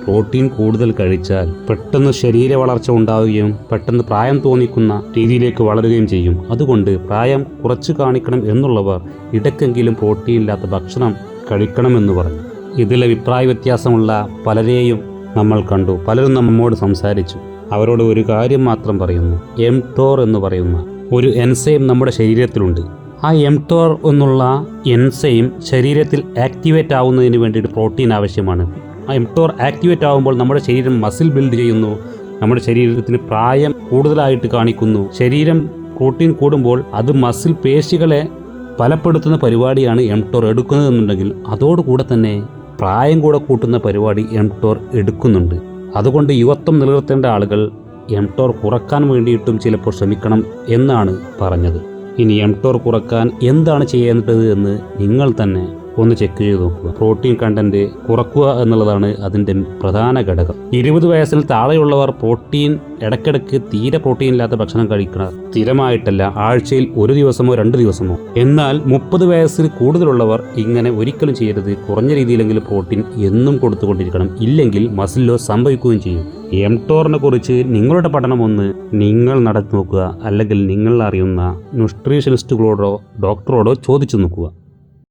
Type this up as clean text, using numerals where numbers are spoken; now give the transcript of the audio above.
Protein കൂടുതൽ കഴിച്ചാൽ പെട്ടെന്ന് ശരീര വളർച്ച ഉണ്ടാവുകയും പെട്ടെന്ന് പ്രായം തോന്നിക്കുന്ന രീതിയിലേക്ക് വളരുകയും ചെയ്യും. അതുകൊണ്ട് പ്രായം കുറച്ച് കാണിക്കണം എന്നുള്ളവർ ഇടയ്ക്കെങ്കിലും പ്രോട്ടീൻ ഇല്ലാത്ത ഭക്ഷണം കഴിക്കണമെന്ന് പറഞ്ഞു. ഇതിൽ അഭിപ്രായ വ്യത്യാസമുള്ള പലരെയും നമ്മൾ കണ്ടു. പലരും നമ്മോട് സംസാരിച്ചു. അവരോട് ഒരു കാര്യം മാത്രം പറയുന്നു. എംടോർ എന്ന് പറയുന്ന ഒരു എൻസൈം നമ്മുടെ ശരീരത്തിലുണ്ട്. ആ എംടോർ എന്നുള്ള എൻസൈം ശരീരത്തിൽ ആക്ടിവേറ്റ് ആവുന്നതിന് വേണ്ടിയിട്ട് പ്രോട്ടീൻ ആവശ്യമാണ്. ആ എംടോർ ആക്ടിവേറ്റ് ആകുമ്പോൾ നമ്മുടെ ശരീരം മസിൽ ബിൽഡ് ചെയ്യുന്നു. നമ്മുടെ ശരീരത്തിന് പ്രായം കൂടുതലായിട്ട് കാണിക്കുന്നു. ശരീരം പ്രോട്ടീൻ കൂടുമ്പോൾ അത് മസിൽ പേശികളെ ബലപ്പെടുത്തുന്ന പരിപാടിയാണ് എംടോർ എടുക്കുന്നതെന്നുണ്ടെങ്കിൽ അതോടുകൂടെ തന്നെ പ്രായം കൂടെ കൂട്ടുന്ന പരിപാടി എംടോർ എടുക്കുന്നുണ്ട്. അതുകൊണ്ട് യുവത്വം നിലനിർത്തേണ്ട ആളുകൾ എംടോർ കുറക്കാൻ വേണ്ടിയിട്ടും ചിലപ്പോൾ ശ്രമിക്കണം എന്നാണ് പറഞ്ഞത്. ഇനി എംടോർ കുറക്കാൻ എന്താണ് ചെയ്യേണ്ടത് എന്ന് നിങ്ങൾ തന്നെ ഒന്ന് ചെക്ക് ചെയ്ത് നോക്കുക. പ്രോട്ടീൻ കണ്ടന്റ് കുറക്കുക എന്നുള്ളതാണ് അതിൻ്റെ പ്രധാന ഘടകം. 20 വയസ്സിന് താഴെയുള്ളവർ പ്രോട്ടീൻ ഇടയ്ക്കിടയ്ക്ക് തീരെ പ്രോട്ടീൻ ഇല്ലാത്ത ഭക്ഷണം കഴിക്കണം. സ്ഥിരമായിട്ടല്ല, ആഴ്ചയിൽ 1 ദിവസമോ 2 ദിവസമോ. എന്നാൽ 30 വയസ്സിന് കൂടുതലുള്ളവർ ഇങ്ങനെ ഒരിക്കലും ചെയ്യരുത്. കുറഞ്ഞ രീതിയിലെങ്കിലും പ്രോട്ടീൻ എന്നും കൊടുത്തുകൊണ്ടിരിക്കണം. ഇല്ലെങ്കിൽ മസിൽ ലോസ് സംഭവിക്കുകയും ചെയ്യും. എംടോറിനെ കുറിച്ച് നിങ്ങളുടെ പഠനം ഒന്ന് നിങ്ങൾ നടത്തി നോക്കുക. അല്ലെങ്കിൽ നിങ്ങൾ അറിയുന്ന ന്യൂട്രീഷനിസ്റ്റുകളോടോ ഡോക്ടറോടോ ചോദിച്ചു നോക്കുക.